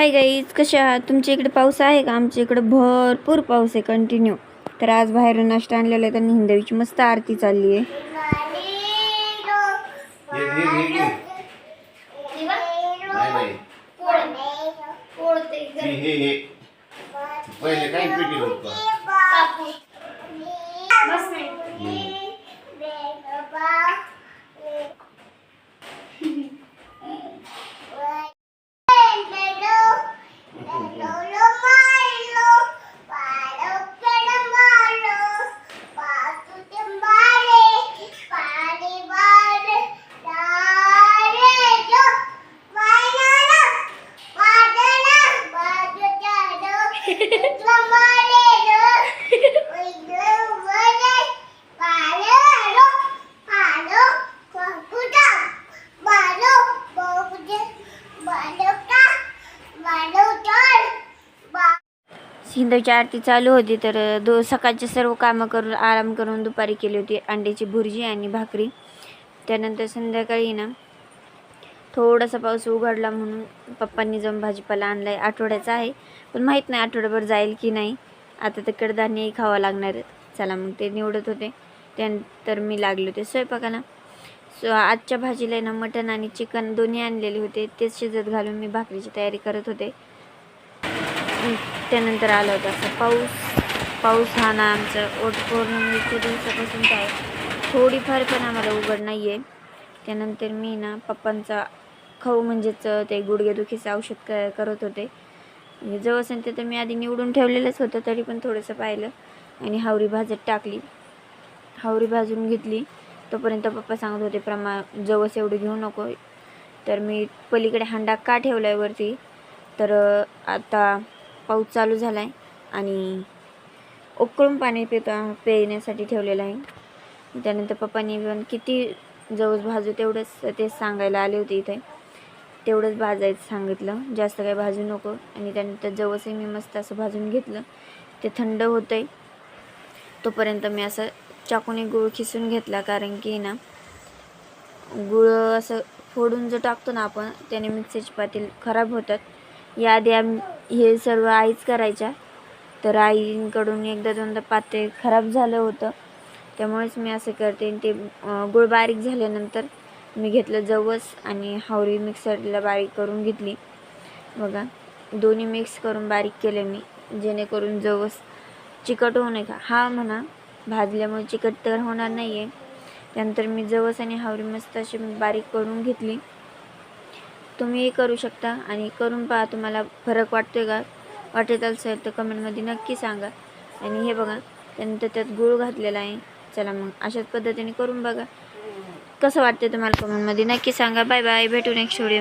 Hi guys, कसे आहात? तुमच्या इकडे पाऊस आहे का? आमच्या इकडे भरपूर पाऊस आहे कंटिन्यू. तर आज बाहेरून नाश्ता आणलेला आहे, तर हिंदवीची मस्त आरती चालली आहे. हिंदूची आरती चालू होती, तर सकाळचे सर्व कामं करून आराम करून दुपारी केली होती अंड्याची भुर्जी आणि भाकरी. त्यानंतर संध्याकाळी ना थोडासा पाऊस उघडला म्हणून पप्पांनी जाऊन भाजीपाला आणलाय. आठवड्याचा आहे, पण माहीत नाही आठवड्याभर जाईल की नाही. आता तर कडधान्यही खावं लागणार आहे. चला मग ते निवडत होते, त्यानंतर मी लागले होते स्वयंपाकाला. आजच्या भाजीला ना मटण आणि चिकन दोन्ही आणलेले होते, तेच शिजत घालून मी भाकरीची तयारी करत होते. त्यानंतर आला होता असं पाऊस हा ना आमचं पौर्णिमेच्या दिवसापासून काय थोडीफार पण आम्हाला उघड नाही आहे. त्यानंतर मी ना पप्पांचा खाऊ म्हणजेच ते गुडघेदुखीचं औषध करत होते. जवळ ते तर मी आधी निवडून ठेवलेलंच होतं, तरी पण थोडंसं पाहिलं आणि हावरी भाजत टाकली. हावरी भाजून घेतली. तोपर्यंत पप्पा सांगत होते जवस एवढी घेऊ नको. तर मी पलीकडे हांडा का ठेवला आहे वरती, तर आता पाऊस चालू झाला आहे आणि उकळून पाणी पिण्यासाठी ठेवलेलं आहे. त्यानंतर पप्पांनी पण किती जवस भाजू तेवढंच तेच सांगायला आले होते इथे. तेवढंच भाजायचं सांगितलं, जास्त काही भाजू नको. आणि त्यानंतर जवसही मी मस्त असं भाजून घेतलं. ते थंड होतं आहे तोपर्यंत मी असं चाकूने गूळ खिसून घेतला, कारण की ना गूळ असं फोडून जो टाकतो ना आपण, त्याने मिक्सरची पातेली खराब होतात. याआधी हे सर्व आईच करायच्या, तर आईकडून एकदा दोनदा पातेल खराब झालं होतं, त्यामुळेच मी असं करते. ते गूळ बारीक झाल्यानंतर मी घेतलं जवस आणि हावरी मिक्सरला बारीक करून घेतली. बघा, दोन्ही मिक्स करून बारीक केले मी, जेणेकरून जवस चिकट होऊ नये. हा म्हणा भाजल्यामुळे चिकट तर होणार नाही आहे. त्यानंतर मी जवस आणि हावरी मस्त अशी बारीक करून घेतली. तुम्हीही करू शकता आणि करून पहा, तुम्हाला फरक वाटतोय का? वाटत असेल तर कमेंटमध्ये नक्की सांगा. आणि हे बघा, त्यानंतर त्यात गूळ घातलेला आहे. चला मग अशाच पद्धतीने करून बघा, कसं वाटतं तुम्हाला कमेंटमध्ये नक्की सांगा. बाय बाय, भेटू नेक्स्ट व्हिडिओ.